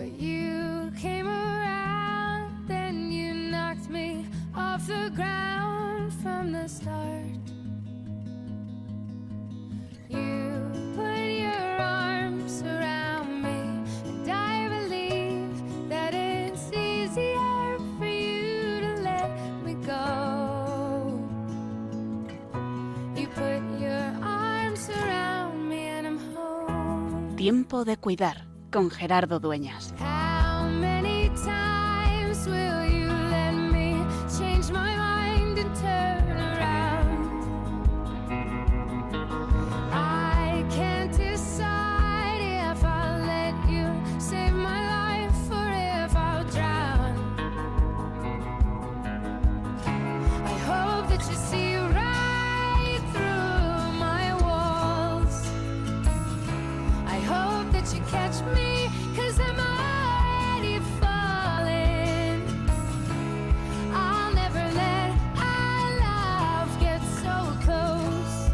but you came around, then you knocked me off the ground from the start. You put your arms around me, and I believe that it's easier for you to let me go. You put your arms around me and I'm home. Tiempo de cuidar, con Gerardo Dueñas. How many times will you let me change my mind and turn around? I can't decide if I'll let you save my life or if I'll drown. I hope that you see right through my walls. I hope that you catch me, 'cause I'm already falling. I'll never let our love get so close.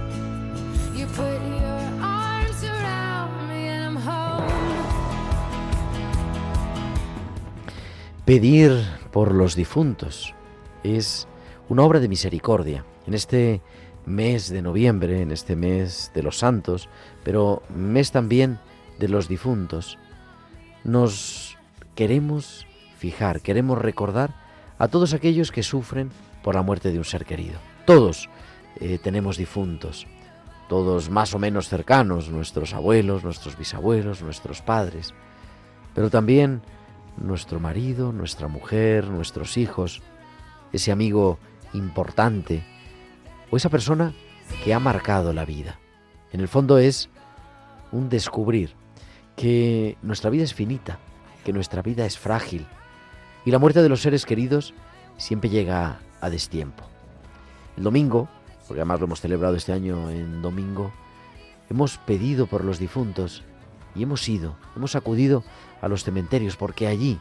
You put your arms around me and I'm home. Pedir por los difuntos es una obra de misericordia. En este mes de noviembre, en este mes de los santos, pero mes también de los difuntos, nos queremos fijar, queremos recordar a todos aquellos que sufren por la muerte de un ser querido. Todos tenemos difuntos, todos más o menos cercanos, nuestros abuelos, nuestros bisabuelos, nuestros padres, pero también nuestro marido, nuestra mujer, nuestros hijos, ese amigo importante o esa persona que ha marcado la vida. En el fondo es un descubrir que nuestra vida es finita, que nuestra vida es frágil y la muerte de los seres queridos siempre llega a destiempo. El domingo, porque además lo hemos celebrado este año en domingo, hemos pedido por los difuntos y hemos acudido a los cementerios porque allí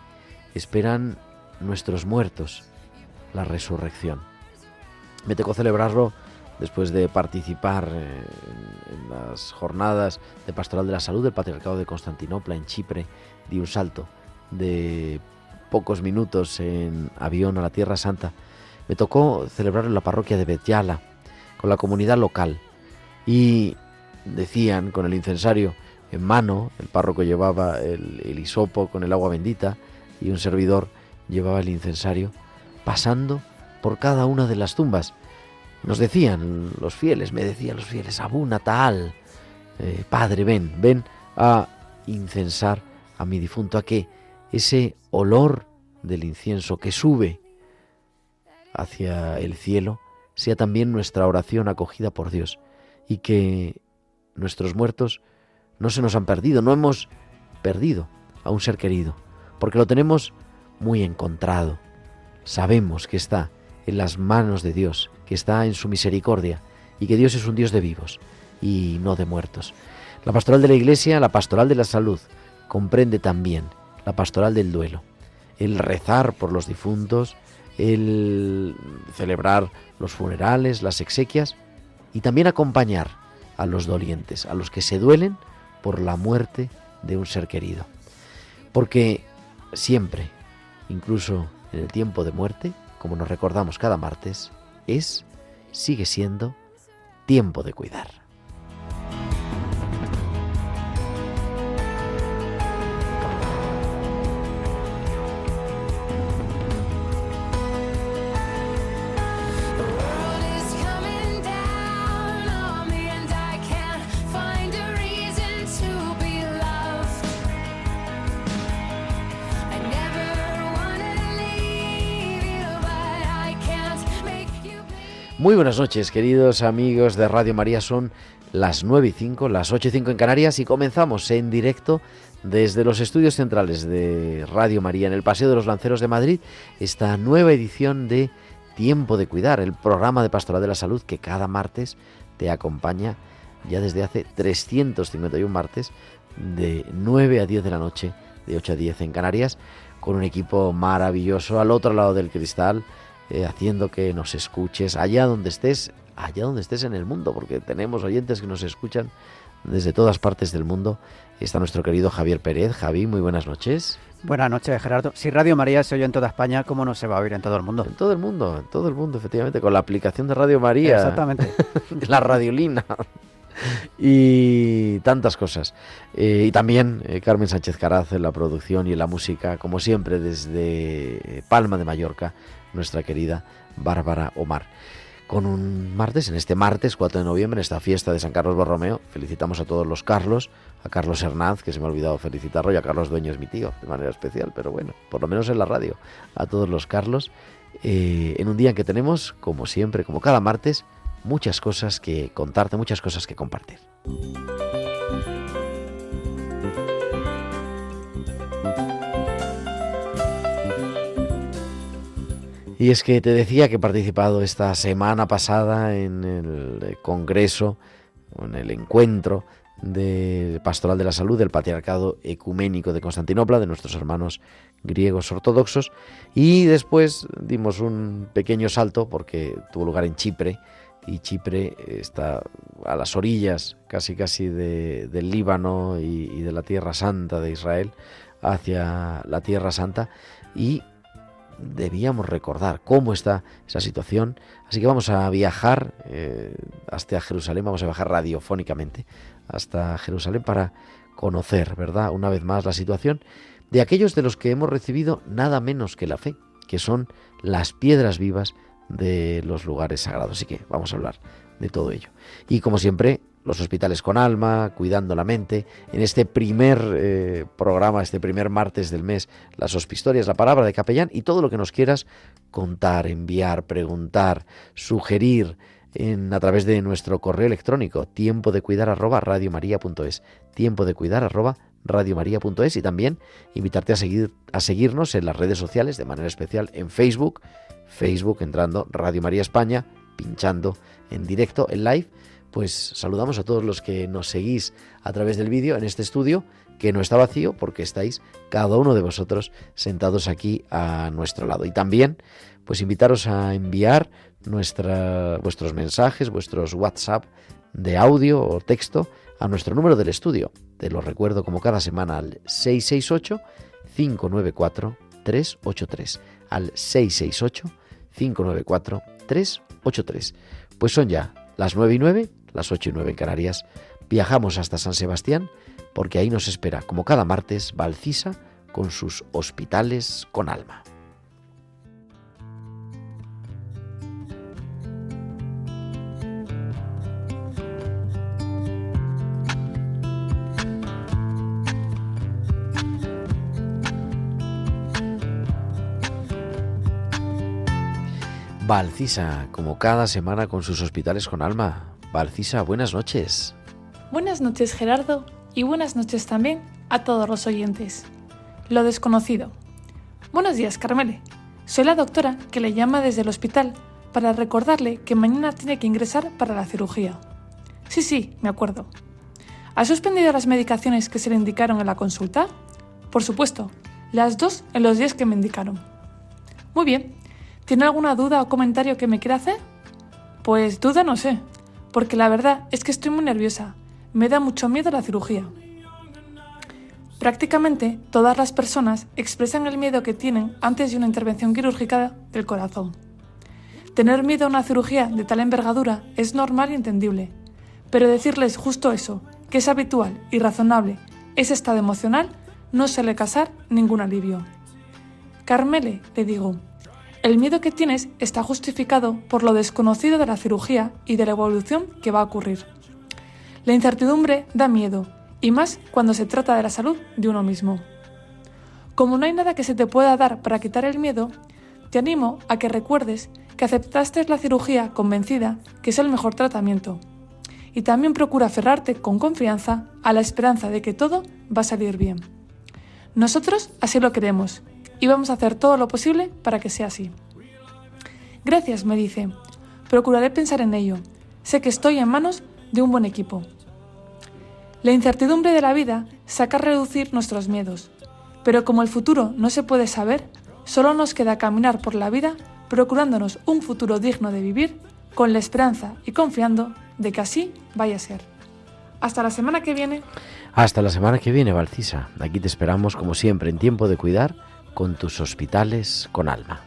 esperan nuestros muertos, la resurrección. Me tocó celebrarlo después de participar en las jornadas de Pastoral de la Salud del Patriarcado de Constantinopla en Chipre. Di un salto de pocos minutos en avión a la Tierra Santa. Me tocó celebrarlo en la parroquia de Betyala con la comunidad local y decían con el incensario en mano, el párroco llevaba el hisopo con el agua bendita y un servidor llevaba el incensario, pasando por cada una de las tumbas. Nos decían los fieles, me decían los fieles, Abuna Taal, Padre, ven a incensar a mi difunto, a que ese olor del incienso que sube hacia el cielo sea también nuestra oración acogida por Dios y que nuestros muertos no se nos han perdido, no hemos perdido a un ser querido, porque lo tenemos muy encontrado. Sabemos que está en las manos de Dios, que está en su misericordia y que Dios es un Dios de vivos y no de muertos. La pastoral de la Iglesia, la pastoral de la salud, comprende también la pastoral del duelo, el rezar por los difuntos, el celebrar los funerales, las exequias y también acompañar a los dolientes, a los que se duelen por la muerte de un ser querido. Porque siempre, incluso en el tiempo de muerte, como nos recordamos cada martes, sigue siendo tiempo de cuidar. Muy buenas noches, queridos amigos de Radio María. Son las 9:05, las 8:05 en Canarias y comenzamos en directo desde los estudios centrales de Radio María en el Paseo de los Lanceros de Madrid esta nueva edición de Tiempo de Cuidar, el programa de Pastoral de la Salud que cada martes te acompaña ya desde hace 351 martes de 9 a 10 de la noche, de 8 a 10 en Canarias, con un equipo maravilloso al otro lado del cristal, haciendo que nos escuches allá donde estés en el mundo, porque tenemos oyentes que nos escuchan desde todas partes del mundo está nuestro querido Javier Pérez. Javi, muy buenas noches. Buenas noches, Gerardo. Si Radio María se oye en toda España, ¿cómo no se va a oír en todo el mundo? En todo el mundo, efectivamente, con la aplicación de Radio María. Exactamente. La radiolina. Y tantas cosas. Y también Carmen Sánchez Caraz en la producción y en la música, como siempre, desde Palma de Mallorca, nuestra querida Bárbara Omar. Con un martes, en este martes 4 de noviembre, en esta fiesta de San Carlos Borromeo, felicitamos a todos los Carlos, a Carlos Hernández, que se me ha olvidado felicitarlo, y a Carlos Dueño, es mi tío, de manera especial, pero bueno, por lo menos en la radio, a todos los Carlos, en un día en que tenemos, como siempre, como cada martes, muchas cosas que contarte, muchas cosas que compartir. Y es que te decía que he participado esta semana pasada en el congreso, en el encuentro de Pastoral de la Salud del Patriarcado Ecuménico de Constantinopla, de nuestros hermanos griegos ortodoxos, y después dimos un pequeño salto porque tuvo lugar en Chipre, y Chipre está a las orillas casi del Líbano y de la Tierra Santa de Israel, hacia la Tierra Santa, y debíamos recordar cómo está esa situación, así que vamos a viajar hasta Jerusalén, vamos a viajar radiofónicamente hasta Jerusalén para conocer, ¿verdad?, una vez más la situación de aquellos de los que hemos recibido nada menos que la fe, que son las piedras vivas de los lugares sagrados. Así que vamos a hablar de todo ello. Y como siempre, los hospitales con alma, cuidando la mente. En este primer programa, este primer martes del mes, las hosphistorias, la palabra de capellán y todo lo que nos quieras contar, enviar, preguntar, sugerir a través de nuestro correo electrónico tiempodecuidar@radiomaria.es, tiempodecuidar@radiomaria.es, y también invitarte a seguirnos en las redes sociales, de manera especial en Facebook entrando Radio María España, pinchando en directo, en live. Pues saludamos a todos los que nos seguís a través del vídeo en este estudio, que no está vacío porque estáis cada uno de vosotros sentados aquí a nuestro lado. Y también pues invitaros a enviar vuestros mensajes, vuestros WhatsApp de audio o texto a nuestro número del estudio. Te lo recuerdo como cada semana, al 668-594-383. Al 668-594-383. Pues son ya las 9:09, las 8:09 en Canarias. Viajamos hasta San Sebastián porque ahí nos espera, como cada martes, Valcisa con sus hospitales con alma. Valcisa, como cada semana con sus hospitales con alma. Valcisa, buenas noches. Buenas noches, Gerardo, y buenas noches también a todos los oyentes. Lo desconocido. Buenos días, Carmele. Soy la doctora que le llama desde el hospital para recordarle que mañana tiene que ingresar para la cirugía. Sí, me acuerdo. ¿Ha suspendido las medicaciones que se le indicaron en la consulta? Por supuesto, las 2 en los días que me indicaron. Muy bien. ¿Tiene alguna duda o comentario que me quiera hacer? Pues duda no sé, porque la verdad es que estoy muy nerviosa. Me da mucho miedo la cirugía. Prácticamente todas las personas expresan el miedo que tienen antes de una intervención quirúrgica del corazón. Tener miedo a una cirugía de tal envergadura es normal y entendible, pero decirles justo eso, que es habitual y razonable, ese estado emocional, no suele causar ningún alivio. Carmele, le digo, el miedo que tienes está justificado por lo desconocido de la cirugía y de la evolución que va a ocurrir. La incertidumbre da miedo, y más cuando se trata de la salud de uno mismo. Como no hay nada que se te pueda dar para quitar el miedo, te animo a que recuerdes que aceptaste la cirugía convencida que es el mejor tratamiento. Y también procura aferrarte con confianza a la esperanza de que todo va a salir bien. Nosotros así lo queremos. Y vamos a hacer todo lo posible para que sea así. Gracias, me dice. Procuraré pensar en ello. Sé que estoy en manos de un buen equipo. La incertidumbre de la vida saca a reducir nuestros miedos. Pero como el futuro no se puede saber, solo nos queda caminar por la vida procurándonos un futuro digno de vivir, con la esperanza y confiando de que así vaya a ser. Hasta la semana que viene. Hasta la semana que viene, Valcisa. Aquí te esperamos, como siempre, en Tiempo de Cuidar, con tus hospitales con alma.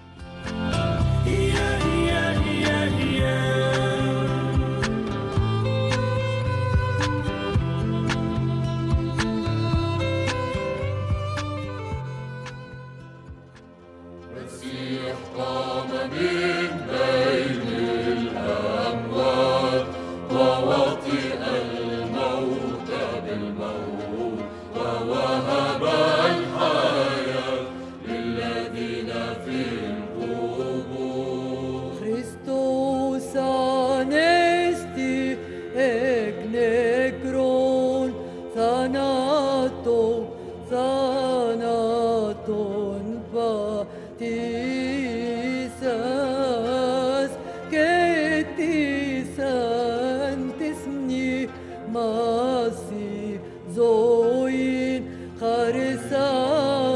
Christus anesti ec necron thanaton patisas getisantis masi zoin charisamenos.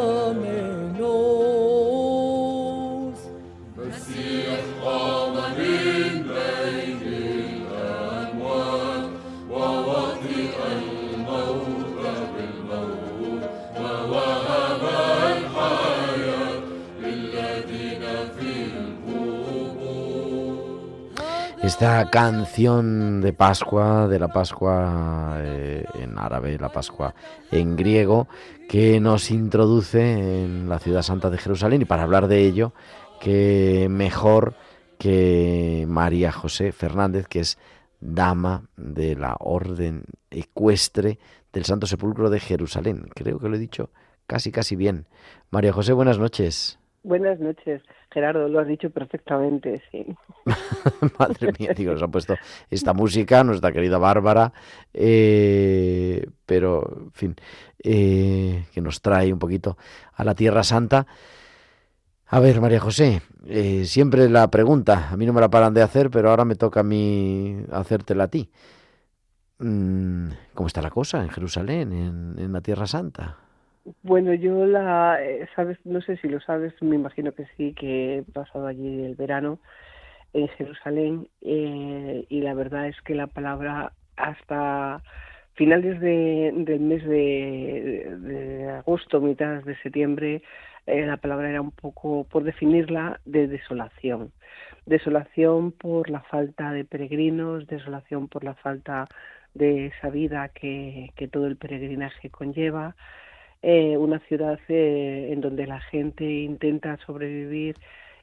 Esta canción de Pascua, de la Pascua en árabe, la Pascua en griego, que nos introduce en la ciudad santa de Jerusalén, y para hablar de ello, que mejor que María José Fernández, que es dama de la Orden Ecuestre del Santo Sepulcro de Jerusalén. Creo que lo he dicho casi bien. María José, buenas noches. Buenas noches, Gerardo, lo has dicho perfectamente, sí. Madre mía, digo, nos ha puesto esta música nuestra querida Bárbara, pero, en fin, que nos trae un poquito a la Tierra Santa. A ver, María José, siempre la pregunta, a mí no me la paran de hacer, pero ahora me toca a mí hacértela a ti. ¿Cómo está la cosa en Jerusalén, en la Tierra Santa? Bueno, sabes, no sé si lo sabes, me imagino que sí, que he pasado allí el verano en Jerusalén, y la verdad es que la palabra hasta finales del mes de agosto, mitad de septiembre, la palabra era un poco, por definirla, de desolación. Desolación por la falta de peregrinos, desolación por la falta de esa vida que todo el peregrinaje conlleva. Una ciudad en donde la gente intenta sobrevivir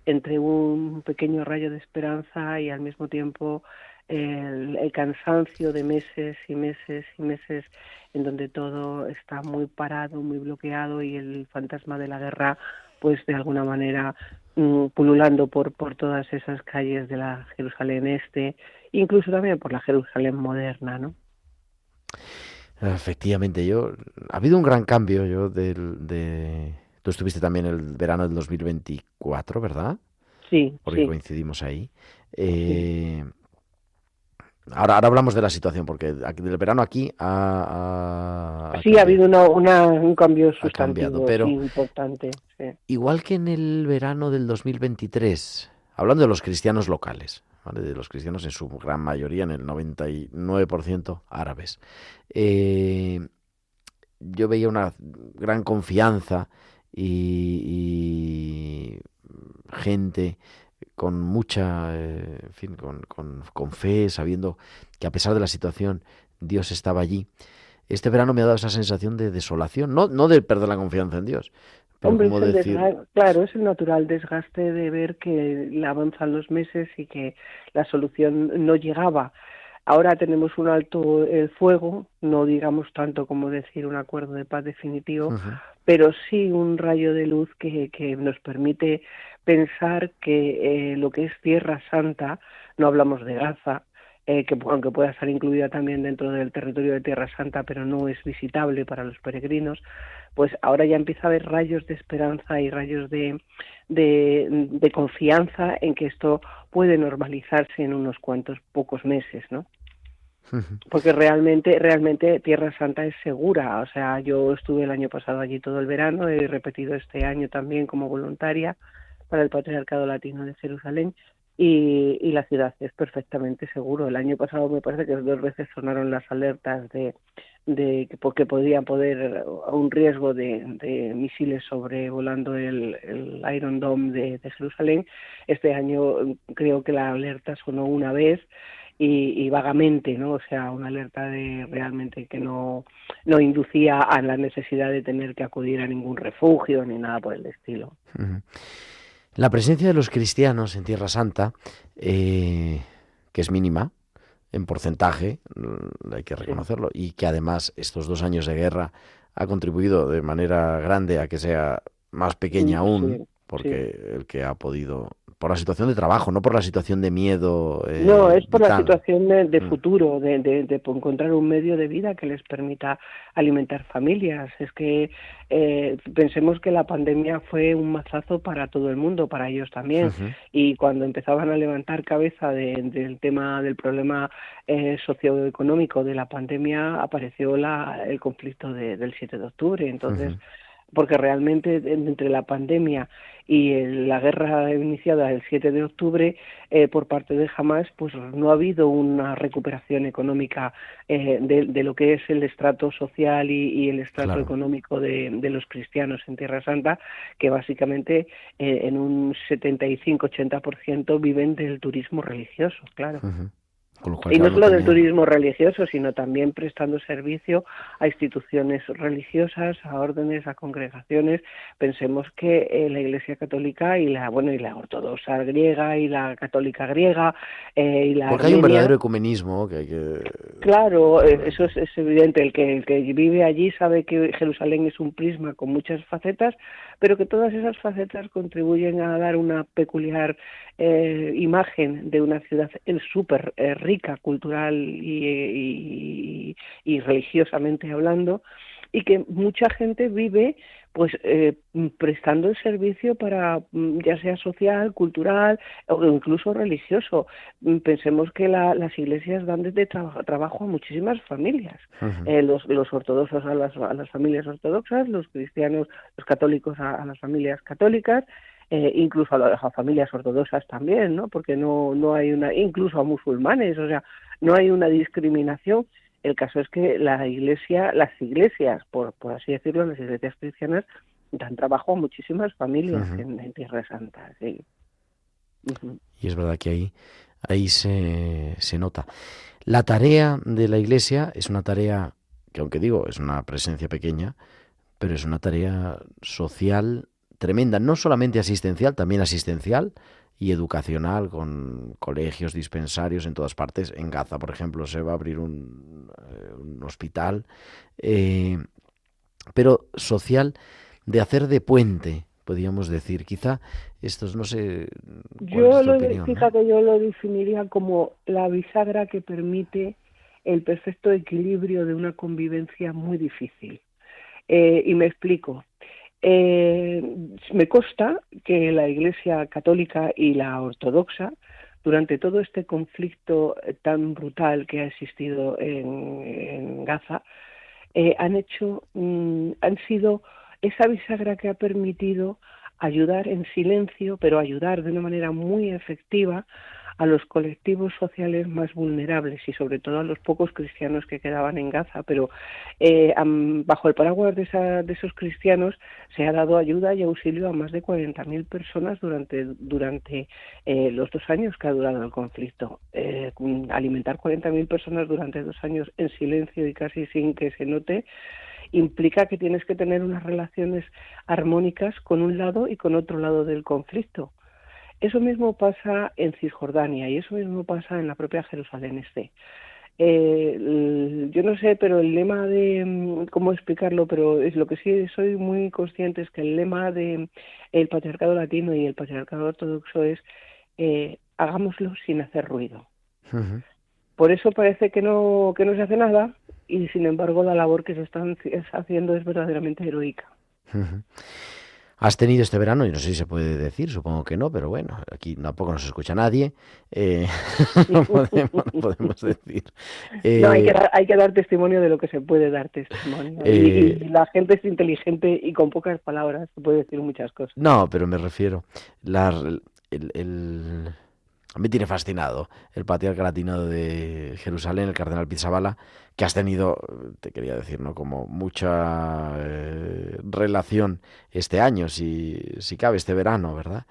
entre un pequeño rayo de esperanza y al mismo tiempo el cansancio de meses y meses y meses en donde todo está muy parado, muy bloqueado, y el fantasma de la guerra, pues de alguna manera pululando por todas esas calles de la Jerusalén Este, incluso también por la Jerusalén moderna, ¿no? Efectivamente, ha habido un gran cambio. Tú estuviste también el verano del 2024, ¿verdad? Sí, porque sí. coincidimos ahí. Sí. Ahora hablamos de la situación, porque del verano aquí Sí, ha cambiado. habido un cambio Ha cambiado, sustantivo, pero sí, importante. Sí. igual que en el verano del 2023, hablando de los cristianos locales, ¿vale? De los cristianos en su gran mayoría, en el 99% árabes, yo veía una gran confianza y gente con mucha, en fin, con fe, sabiendo que a pesar de la situación Dios estaba allí. Este verano me ha dado esa sensación de desolación, no de perder la confianza en Dios, pero Hombre, como es el decir, claro, es el natural desgaste de ver que avanzan los meses y que la solución no llegaba. Ahora tenemos un alto el fuego, no digamos tanto como decir un acuerdo de paz definitivo, pero sí un rayo de luz que nos permite pensar que lo que es Tierra Santa, no hablamos de Gaza, que aunque pueda estar incluida también dentro del territorio de Tierra Santa, pero no es visitable para los peregrinos, pues ahora ya empieza a haber rayos de esperanza y rayos de confianza en que esto puede normalizarse en unos pocos meses, ¿no? Porque realmente Tierra Santa es segura. O sea, yo estuve el año pasado allí todo el verano, he repetido este año también como voluntaria para el Patriarcado Latino de Jerusalén, y la ciudad es perfectamente seguro. El año pasado me parece que 2 veces sonaron las alertas de que porque podía poder a un riesgo de misiles sobrevolando el Iron Dome de Jerusalén. Este año creo que la alerta sonó una vez y vagamente, ¿no? O sea, una alerta de realmente que no inducía a la necesidad de tener que acudir a ningún refugio ni nada por el estilo. Ujú. La presencia de los cristianos en Tierra Santa, que es mínima en porcentaje, hay que Sí, reconocerlo, y que además estos 2 años de guerra ha contribuido de manera grande a que sea más pequeña aún, sí, sí. porque el que ha podido, por la situación de trabajo, no por la situación de miedo No, es por la vital. situación de Mm, futuro, de encontrar un medio de vida que les permita alimentar familias. Es que pensemos que la pandemia fue un mazazo para todo el mundo, para ellos también. ujú, Y cuando empezaban a levantar cabeza del tema del problema socioeconómico de la pandemia, apareció el conflicto del 7 de octubre. Entonces, ujú. porque realmente entre la pandemia y la guerra iniciada el 7 de octubre por parte de Hamas, pues no ha habido una recuperación económica de lo que es el estrato social y el estrato Claro. económico de los cristianos en Tierra Santa, que básicamente en un 75-80% viven del turismo religioso, claro. Ujú. Con lo cual, Y no claro, no solo del tenían. turismo religioso, sino también prestando servicio a instituciones religiosas, a órdenes, a congregaciones. Pensemos que la Iglesia Católica y la ortodoxa griega y la católica griega y la Porque hay un verdadero armenia. ecumenismo que hay que... Claro, eso es evidente. El que vive allí sabe que Jerusalén es un prisma con muchas facetas, pero que todas esas facetas contribuyen a dar una peculiar imagen de una ciudad súper rica cultural y religiosamente hablando, y que mucha gente vive pues prestando el servicio para ya sea social, cultural o incluso religioso. Pensemos que las iglesias dan desde trabajo a muchísimas familias. Ujú, Los ortodoxos a las familias ortodoxas, los cristianos, los católicos a las familias católicas, incluso a familias ortodoxas también, ¿no? Porque no hay incluso a musulmanes, o sea, no hay una discriminación. El caso es que las iglesias, por así decirlo, las iglesias cristianas dan trabajo a muchísimas familias ujú. en Tierra Santa, sí. Ujú. Y es verdad que ahí se nota. La tarea de la Iglesia es una tarea que, aunque digo, es una presencia pequeña, pero es una tarea social tremenda, no solamente asistencial, también asistencial y educacional, con colegios, dispensarios en todas partes. En Gaza, por ejemplo, se va a abrir un hospital, eh, pero social, de hacer de puente, podríamos decir. Quizá estos, no sé cuál es tu opinión, ¿eh? Fíjate, yo lo definiría como la bisagra que permite el perfecto equilibrio de una convivencia muy difícil. Y me explico. Eh, Me consta que la Iglesia católica y la ortodoxa, durante todo este conflicto tan brutal que ha existido en Gaza, han sido esa bisagra que ha permitido ayudar en silencio, pero ayudar de una manera muy efectiva a los colectivos sociales más vulnerables y sobre todo a los pocos cristianos que quedaban en Gaza, pero bajo el paraguas de esos cristianos se ha dado ayuda y auxilio a más de 40.000 personas durante los 2 años que ha durado el conflicto. Alimentar 40.000 personas durante 2 años en silencio y casi sin que se note implica que tienes que tener unas relaciones armónicas con un lado y con otro lado del conflicto. Eso mismo pasa en Cisjordania y eso mismo pasa en la propia Jerusalén Este. Yo no sé, pero el lema de, ¿cómo explicarlo? Pero es lo que sí soy muy consciente es que el lema de el patriarcado latino y el patriarcado ortodoxo es hagámoslo sin hacer ruido. Ujú, Por eso parece que no se hace nada y sin embargo la labor que se está haciendo es verdaderamente heroica. ujú. Has tenido este verano, y no sé si se puede decir, supongo que no, pero bueno, aquí tampoco nos escucha nadie, eh, no podemos decir. No, Eh, hay que dar testimonio de lo que se puede dar testimonio. Y eh, la gente es inteligente y con pocas palabras se puede decir muchas cosas. no, pero me refiero, la, el, el- a mí tiene fascinado el patriarca latino de Jerusalén, el cardenal Pizzaballa, que has tenido, te quería decir, ¿no? Como mucha relación este año, si cabe, este verano, ¿verdad?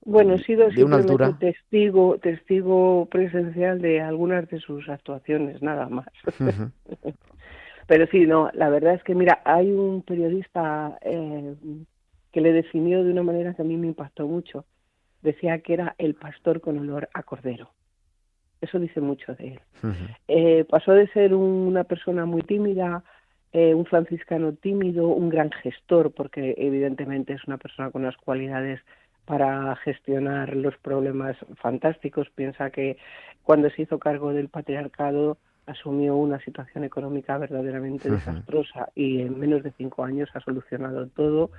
Bueno, he sido De una simplemente altura. testigo presencial de algunas de sus actuaciones, nada más. Ujú, Pero sí, no, la verdad es que, mira, hay un periodista que le definió de una manera que a mí me impactó mucho. Decía que era el pastor con olor a cordero. Eso dice mucho de él. ujú, Pasó de ser una persona muy tímida, un franciscano tímido, un gran gestor, porque evidentemente es una persona con unas cualidades para gestionar los problemas fantásticos. Piensa que cuando se hizo cargo del patriarcado asumió una situación económica verdaderamente ujú. desastrosa y en menos de 5 años ha solucionado todo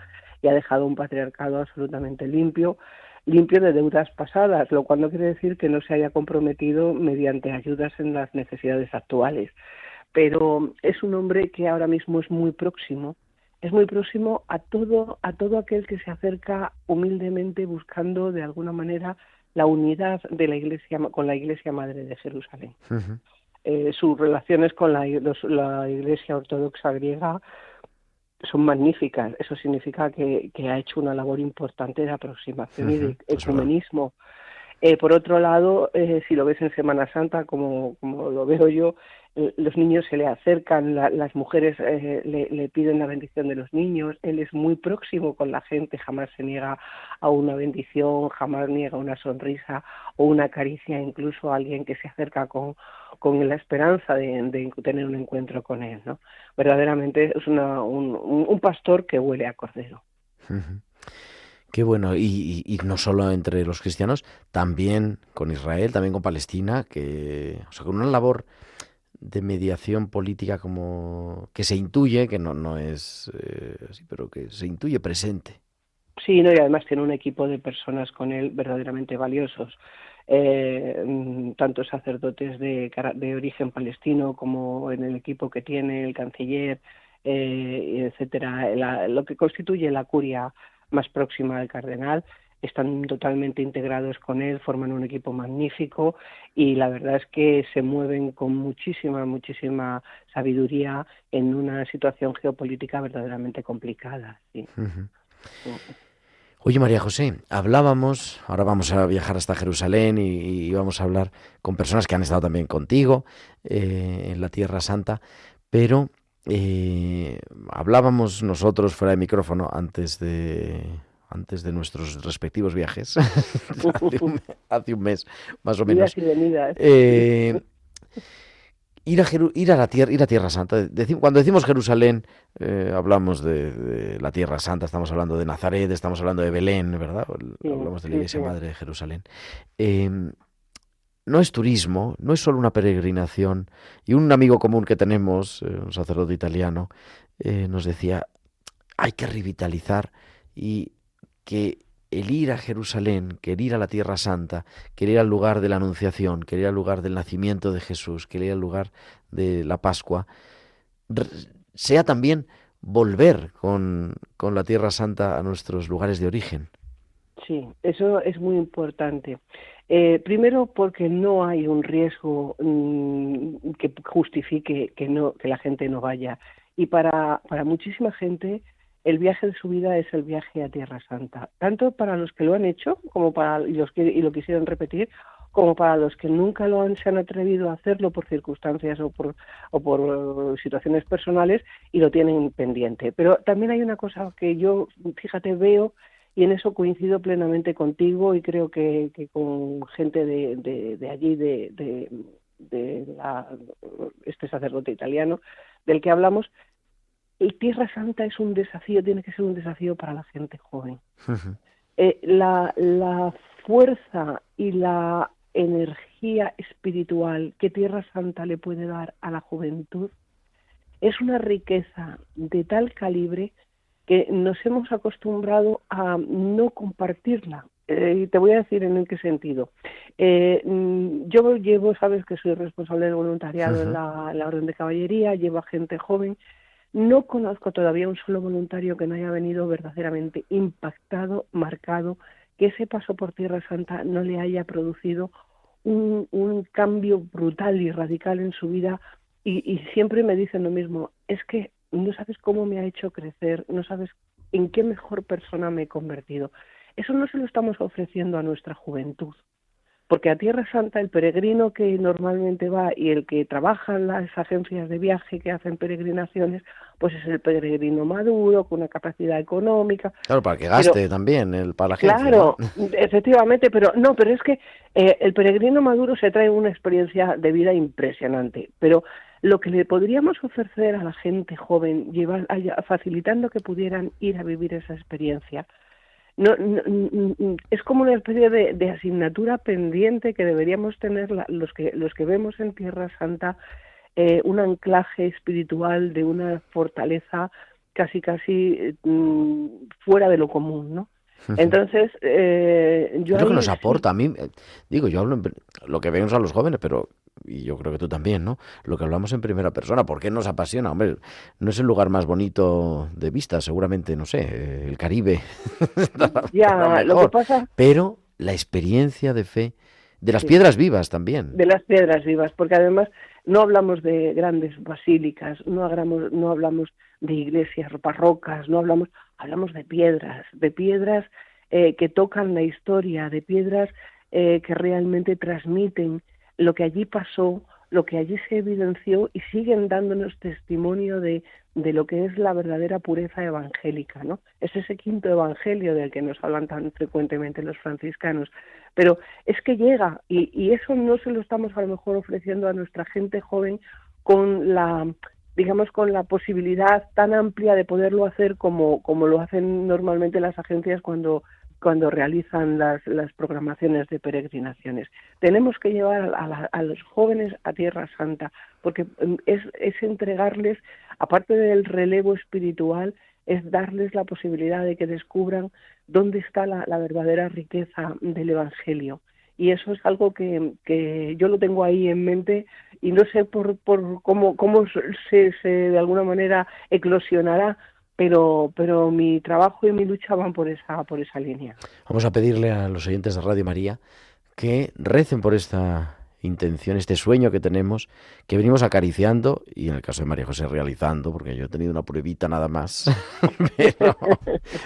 y ha dejado un patriarcado absolutamente limpio de deudas pasadas, lo cual no quiere decir que no se haya comprometido mediante ayudas en las necesidades actuales. Pero es un hombre que ahora mismo es muy próximo a todo aquel que se acerca humildemente buscando de alguna manera la unidad de la Iglesia con la Iglesia Madre de Jerusalén. Ujú, Sus relaciones con la Iglesia Ortodoxa griega son magníficas. Eso significa que ha hecho una labor importante de aproximación y ujú, de es verdad. ecumenismo. Por otro lado, si lo ves en Semana Santa, como lo veo yo, los niños se le acercan, las mujeres le piden la bendición de los niños, él es muy próximo con la gente, jamás se niega a una bendición, jamás niega una sonrisa o una caricia, incluso a alguien que se acerca con la esperanza de tener un encuentro con él, ¿no? Verdaderamente es un pastor que huele a cordero. Ujú. Qué bueno, y no solo entre los cristianos, también con Israel, también con Palestina, o sea, con una labor de mediación política como que se intuye, que no es así, pero que se intuye presente. Sí, no, y además tiene un equipo de personas con él verdaderamente valiosos, tanto sacerdotes de origen palestino como en el equipo que tiene el canciller, etcétera. Lo que constituye la curia más próxima al cardenal están totalmente integrados con él, forman un equipo magnífico y la verdad es que se mueven con muchísima sabiduría en una situación geopolítica verdaderamente complicada. Sí. Ujú. Oye, María José, hablábamos, ahora vamos a viajar hasta Jerusalén y vamos a hablar con personas que han estado también contigo en la Tierra Santa, pero hablábamos nosotros fuera de micrófono antes de nuestros respectivos viajes, hace un mes más o Idas menos. y venidas. Eh, ir a Tierra Santa. Cuando decimos Jerusalén, hablamos de la Tierra Santa, estamos hablando de Nazaret, estamos hablando de Belén, ¿verdad? Sí, Hablamos de la sí, Iglesia sí. Madre de Jerusalén. Eh, no es turismo, no es solo una peregrinación. Y un amigo común que tenemos, un sacerdote italiano, nos decía, hay que revitalizar y que el ir a Jerusalén, que el ir a la Tierra Santa, que el ir al lugar de la Anunciación, que el ir al lugar del nacimiento de Jesús, que el ir al lugar de la Pascua, re- sea también volver con la Tierra Santa a nuestros lugares de origen. Sí, eso es muy importante. Primero porque no hay un riesgo que justifique que la gente no vaya. Y para muchísima gente el viaje de su vida es el viaje a Tierra Santa, tanto para los que lo han hecho como para los que y lo quisieran repetir, como para los que nunca se han atrevido a hacerlo por circunstancias o por situaciones personales y lo tienen pendiente. Pero también hay una cosa que yo, fíjate, veo y en eso coincido plenamente contigo y creo que con gente de allí, este sacerdote italiano del que hablamos, el Tierra Santa es un desafío, tiene que ser un desafío para la gente joven. La fuerza y la energía espiritual que Tierra Santa le puede dar a la juventud es una riqueza de tal calibre que nos hemos acostumbrado a no compartirla. Y te voy a decir en qué sentido. Yo sabes que soy responsable del voluntariado en la Orden de Caballería, llevo a gente joven. No conozco todavía un solo voluntario que no haya venido verdaderamente impactado, marcado, que ese paso por Tierra Santa no le haya producido un cambio brutal y radical en su vida y siempre me dicen lo mismo, es que no sabes cómo me ha hecho crecer, no sabes en qué mejor persona me he convertido. Eso no se lo estamos ofreciendo a nuestra juventud. Porque a Tierra Santa el peregrino que normalmente va y el que trabaja en las agencias de viaje que hacen peregrinaciones, pues es el peregrino maduro, con una capacidad económica. Claro, para que gaste también para la agencia, Claro, ¿no? efectivamente, pero es que el peregrino maduro se trae una experiencia de vida impresionante, pero lo que le podríamos ofrecer a la gente joven, facilitando que pudieran ir a vivir esa experiencia, es como una especie de asignatura pendiente que deberíamos tener los que vemos en Tierra Santa, un anclaje espiritual de una fortaleza casi fuera de lo común, ¿no? Entonces, yo Es lo que ahí nos sí, aporta a mí. Digo, yo hablo lo que vemos a los jóvenes, pero y yo creo que tú también, ¿no? Lo que hablamos en primera persona, ¿por qué nos apasiona? Hombre, no es el lugar más bonito de vista, seguramente, no sé, el Caribe, estará ya lo que mejor, pasa pero la experiencia de fe, de las sí, piedras vivas también. de las piedras vivas, porque además no hablamos de grandes basílicas, no hablamos de iglesias barrocas, hablamos de piedras que tocan la historia, de piedras que realmente transmiten lo que allí pasó, lo que allí se evidenció y siguen dándonos testimonio de lo que es la verdadera pureza evangélica, ¿no? Es ese quinto evangelio del que nos hablan tan frecuentemente los franciscanos. Pero es que llega, y eso no se lo estamos a lo mejor ofreciendo a nuestra gente joven con con la posibilidad tan amplia de poderlo hacer como lo hacen normalmente las agencias cuando realizan las programaciones de peregrinaciones. Tenemos que llevar a los jóvenes a Tierra Santa, porque es entregarles, aparte del relevo espiritual, es darles la posibilidad de que descubran dónde está la verdadera riqueza del Evangelio. Y eso es algo que yo lo tengo ahí en mente y no sé por cómo se de alguna manera eclosionará, pero mi trabajo y mi lucha van por esa línea. Vamos a pedirle a los oyentes de Radio María que recen por esta intención, este sueño que tenemos, que venimos acariciando y en el caso de María José realizando, porque yo he tenido una pruebita nada más,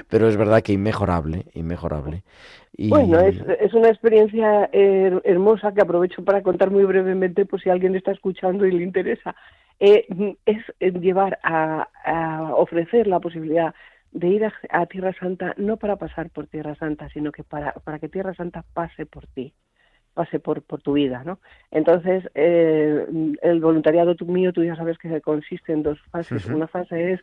pero es verdad que inmejorable. Y Bueno, es una experiencia hermosa que aprovecho para contar muy brevemente, por si alguien está escuchando y le interesa. Es llevar a ofrecer la posibilidad de ir a Tierra Santa, no para pasar por Tierra Santa, sino que para que Tierra Santa pase por ti, pase por tu vida, ¿no? Entonces, el voluntariado mío, tú ya sabes que consiste en dos fases. Una fase es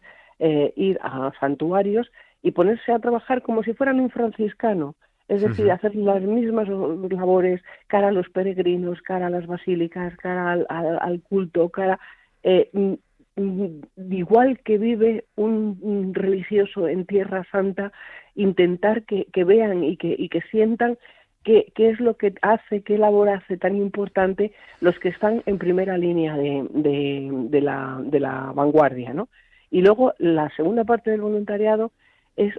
ir a santuarios y ponerse a trabajar como si fueran un franciscano, es decir, hacer las mismas labores cara a los peregrinos, cara a las basílicas, cara al culto, igual que vive un religioso en Tierra Santa, intentar que vean y que sientan qué es lo que hace, qué labor hace tan importante los que están en primera línea de la vanguardia, ¿no? Y luego la segunda parte del voluntariado es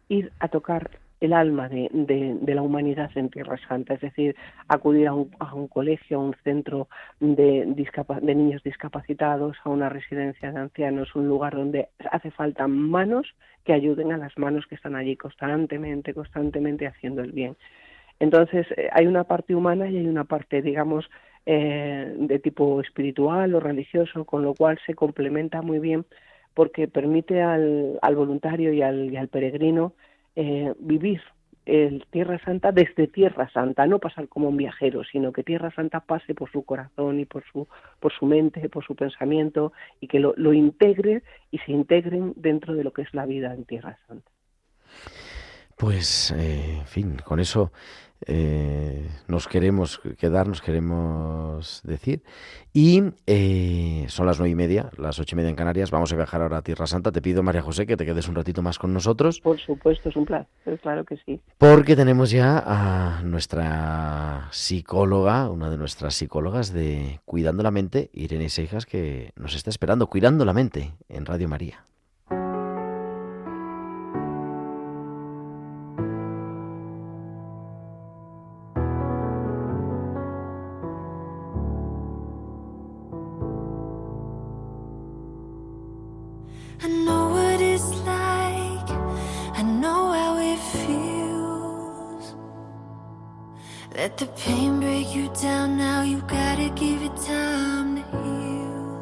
ir a tocar el alma de la humanidad en Tierra Santa, es decir, acudir a un colegio, a un centro de niños discapacitados, a una residencia de ancianos, un lugar donde hace falta manos que ayuden a las manos que están allí constantemente haciendo el bien. Entonces, hay una parte humana y hay una parte, digamos, de tipo espiritual o religioso, con lo cual se complementa muy bien porque permite al voluntario y al peregrino vivir el Tierra Santa desde Tierra Santa, no pasar como un viajero, sino que Tierra Santa pase por su corazón y por su mente, por su pensamiento, y que lo integre y se integren dentro de lo que es la vida en Tierra Santa. Pues, en fin, con eso nos queremos quedar, nos queremos decir. Y son las 9:30, las 8:30 en Canarias. Vamos a viajar ahora a Tierra Santa. Te pido, María José, que te quedes un ratito más con nosotros. Por supuesto, es un placer, claro que sí. Porque tenemos ya a nuestra psicóloga, una de nuestras psicólogas de Cuidando la Mente, Irene Seijas, que nos está esperando, Cuidando la Mente, en Radio María. Let the pain break you down now. You gotta give it time to heal.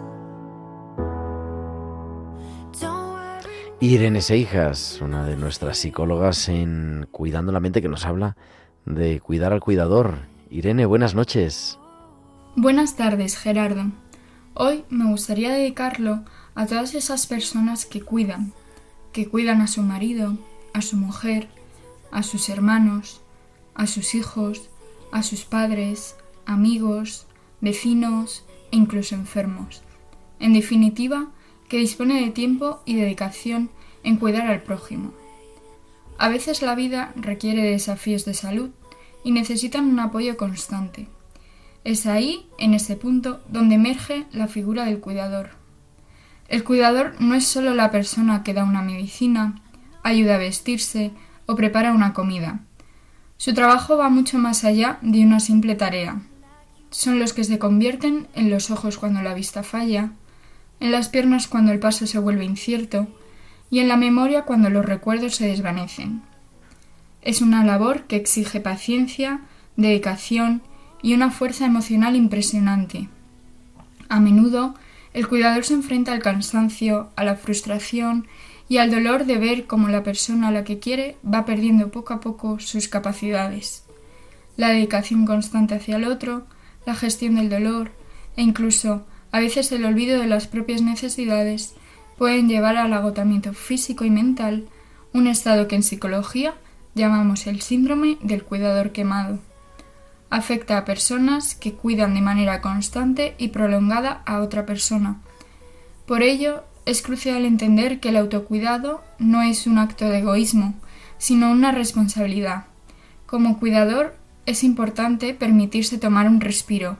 Don't worry. Irene Seijas, una de nuestras psicólogas en Cuidando la Mente, que nos habla de cuidar al cuidador. Irene, buenas noches. Buenas tardes, Gerardo. Hoy me gustaría dedicarlo a todas esas personas que cuidan a su marido, a su mujer, a sus hermanos, a sus hijos, a sus padres, amigos, vecinos e incluso enfermos. En definitiva, que dispone de tiempo y dedicación en cuidar al prójimo. A veces la vida requiere de desafíos de salud y necesitan un apoyo constante. Es ahí, en ese punto, donde emerge la figura del cuidador. El cuidador no es solo la persona que da una medicina, ayuda a vestirse o prepara una comida. Su trabajo va mucho más allá de una simple tarea. Son los que se convierten en los ojos cuando la vista falla, en las piernas cuando el paso se vuelve incierto y en la memoria cuando los recuerdos se desvanecen. Es una labor que exige paciencia, dedicación y una fuerza emocional impresionante. A menudo, el cuidador se enfrenta al cansancio, a la frustración y al dolor de ver cómo la persona a la que quiere va perdiendo poco a poco sus capacidades. La dedicación constante hacia el otro, la gestión del dolor e incluso, a veces, el olvido de las propias necesidades pueden llevar al agotamiento físico y mental, un estado que en psicología llamamos el síndrome del cuidador quemado. Afecta a personas que cuidan de manera constante y prolongada a otra persona. Por ello, es crucial entender que el autocuidado no es un acto de egoísmo, sino una responsabilidad. Como cuidador, es importante permitirse tomar un respiro,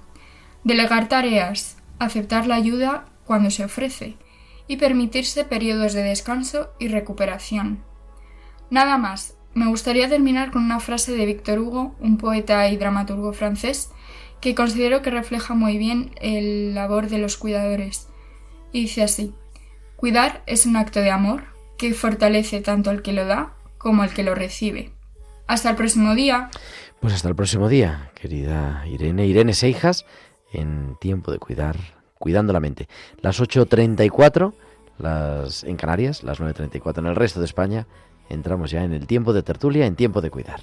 delegar tareas, aceptar la ayuda cuando se ofrece y permitirse periodos de descanso y recuperación. Nada más. Me gustaría terminar con una frase de Victor Hugo, un poeta y dramaturgo francés, que considero que refleja muy bien el labor de los cuidadores. Y dice así: cuidar es un acto de amor que fortalece tanto al que lo da como al que lo recibe. Hasta el próximo día. Pues hasta el próximo día, querida Irene. Irene Seijas, en Tiempo de Cuidar, Cuidando la Mente. Las 8:34 en Canarias, las 9:34 en el resto de España. Entramos ya en el tiempo de tertulia, en Tiempo de Cuidar.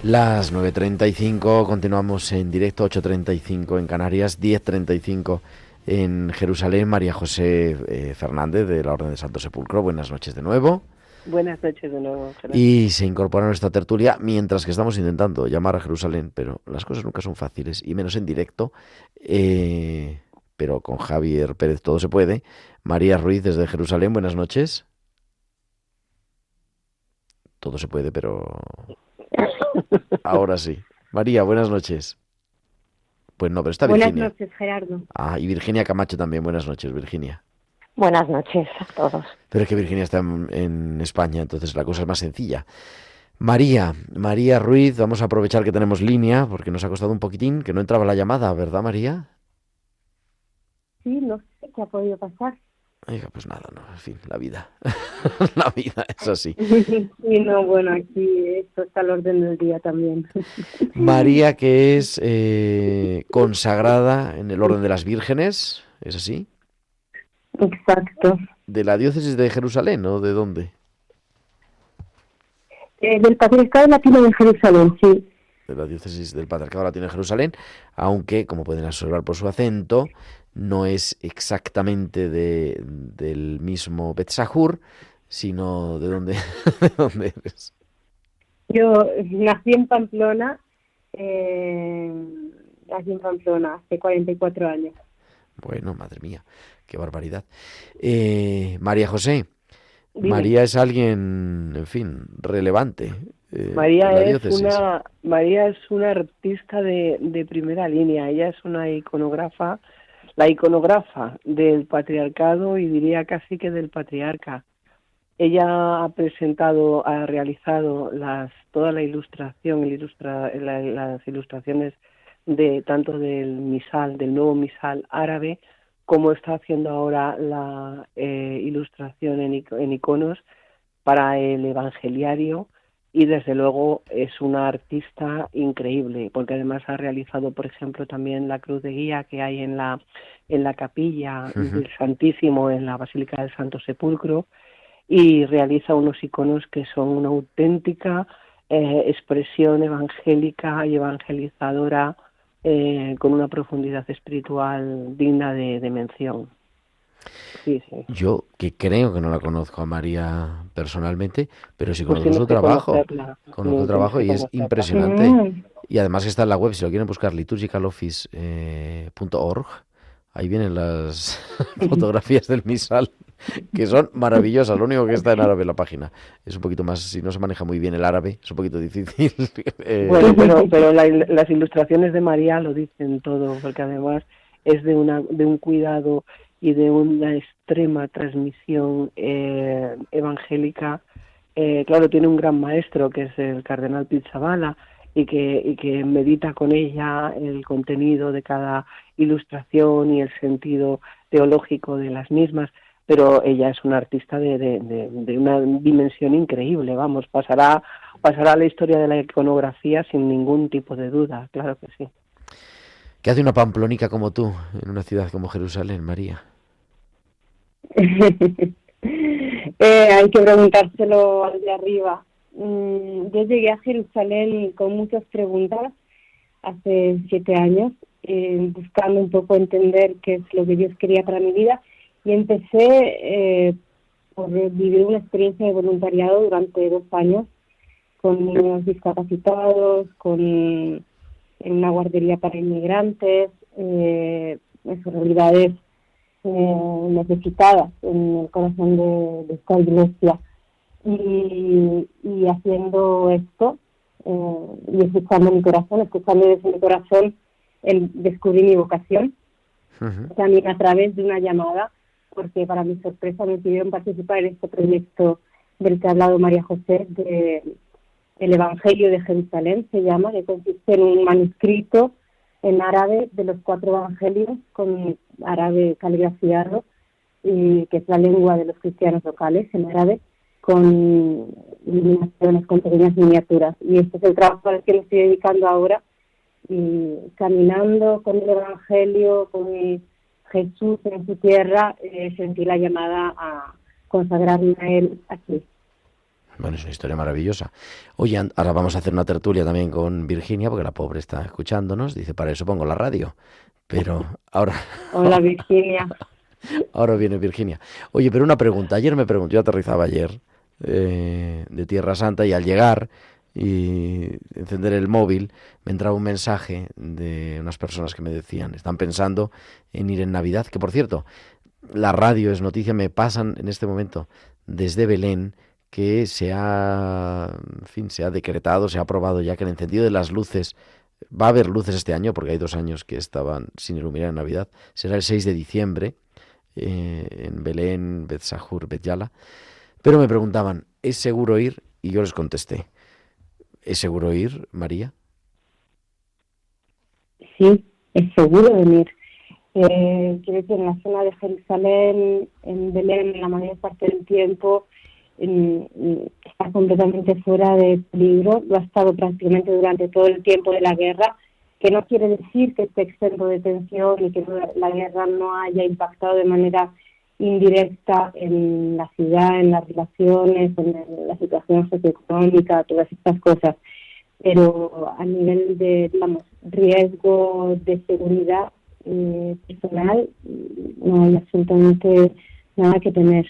Las 9:35, continuamos en directo, 8:35 en Canarias, 10:35 en Jerusalén. María José Fernández, de la Orden de Santo Sepulcro, buenas noches de nuevo. Buenas noches de nuevo, Gerardo. Y se incorpora a nuestra tertulia mientras que estamos intentando llamar a Jerusalén, pero las cosas nunca son fáciles, y menos en directo, pero con Javier Pérez todo se puede. María Ruiz, desde Jerusalén, buenas noches. Todo se puede, pero ahora sí. María, buenas noches. Pues no, pero está Virginia. Buenas noches, Gerardo. Ah, y Virginia Camacho también. Buenas noches, Virginia. Buenas noches a todos. Pero es que Virginia está en España, entonces la cosa es más sencilla. María Ruiz, vamos a aprovechar que tenemos línea, porque nos ha costado un poquitín, que no entraba la llamada, ¿verdad, María? Sí, no sé qué ha podido pasar. Oiga, pues nada, no, en fin, la vida. La vida es así. Sí, no, bueno, aquí esto está al orden del día también. María, que es consagrada en el Orden de las Vírgenes, ¿es así? Exacto. ¿De la diócesis de Jerusalén o de dónde? Del Patriarcado Latino de Jerusalén, sí. De la diócesis del Patriarcado Latino de Jerusalén, aunque, como pueden observar por su acento, no es exactamente del mismo Bet Sahur, sino de dónde, de dónde eres. Yo nací en Pamplona, hace 44 años. Bueno, madre mía, qué barbaridad. María José, Dime. María es alguien, en fin, relevante María en la es diócesis. María es una artista de primera línea. Ella es una iconógrafa, la iconógrafa del patriarcado y diría casi que del patriarca. Ella ha realizado toda la ilustración, las ilustraciones de tanto del nuevo misal árabe, como está haciendo ahora la ilustración en iconos para el evangeliario, y desde luego es una artista increíble, porque además ha realizado, por ejemplo, también la cruz de guía que hay en la capilla del Santísimo en la Basílica del Santo Sepulcro, y realiza unos iconos que son una auténtica expresión evangélica y evangelizadora, con una profundidad espiritual digna de mención. Sí, sí. Yo, que creo que no la conozco a María personalmente, pero sí Pues conozco su tienes que trabajo. conocerla. Conozco el Tienes trabajo que y es conocerla. impresionante. Y además está en la web, si lo quieren buscar, liturgicaloffice.org. Ahí vienen las fotografías del misal, que son maravillosas. Lo único que está en árabe la página. Es un poquito más, si no se maneja muy bien el árabe, es un poquito difícil. Bueno, pero las ilustraciones de María lo dicen todo, porque además es de un cuidado y de una extrema transmisión evangélica. Claro, tiene un gran maestro que es el cardenal Pizzaballa, y que medita con ella el contenido de cada ilustración y el sentido teológico de las mismas, pero ella es una artista de una dimensión increíble, vamos, pasará a la historia de la iconografía sin ningún tipo de duda, claro que sí. ¿Qué hace una pamplonica como tú en una ciudad como Jerusalén, María? Hay que preguntárselo al de arriba. Yo llegué a Jerusalén con muchas preguntas hace 7 años, buscando un poco entender qué es lo que Dios quería para mi vida, y empecé por vivir una experiencia de voluntariado durante 2 años con niños discapacitados, en una guardería para inmigrantes, realidades necesitadas en el corazón de esta iglesia. Y haciendo esto y escuchando desde mi corazón, descubrí mi vocación. También a través de una llamada, porque para mi sorpresa me pidieron participar en este proyecto del que ha hablado María José, el Evangelio de Jerusalén se llama, que consiste en un manuscrito en árabe de los 4 evangelios, con árabe caligrafiado, y que es la lengua de los cristianos locales en árabe, con iluminaciones, con pequeñas miniaturas. Y este es el trabajo al que me estoy dedicando ahora, y caminando con el Evangelio, con Jesús en su tierra, sentí la llamada a consagrarme a Él aquí. Bueno, es una historia maravillosa. Oye, ahora vamos a hacer una tertulia también con Virginia, porque la pobre está escuchándonos. Dice, para eso pongo la radio. Pero ahora... Hola, Virginia. Ahora viene Virginia. Oye, pero una pregunta. Ayer me preguntó, yo aterrizaba ayer de Tierra Santa, y al llegar y encender el móvil me entraba un mensaje de unas personas que me decían, están pensando en ir en Navidad, que por cierto, la radio es noticia, me pasan en este momento desde Belén que se ha decretado, se ha aprobado ya que el encendido de las luces, va a haber luces este año, porque hay 2 años que estaban sin iluminar en Navidad, será el 6 de diciembre, en Belén, Bet Sahur, Bet Yala. Pero me preguntaban, ¿es seguro ir? Y yo les contesté, ¿es seguro ir, María? Sí, es seguro venir. Quiero decir, en la zona de Jerusalén, en Belén, la mayor parte del tiempo está completamente fuera de peligro. Lo ha estado prácticamente durante todo el tiempo de la guerra, que no quiere decir que esté exento de tensión y que la guerra no haya impactado de manera indirecta en la ciudad, en las relaciones, en la situación socioeconómica, todas estas cosas. Pero a nivel de, digamos, riesgo de seguridad personal, no hay absolutamente nada que temer.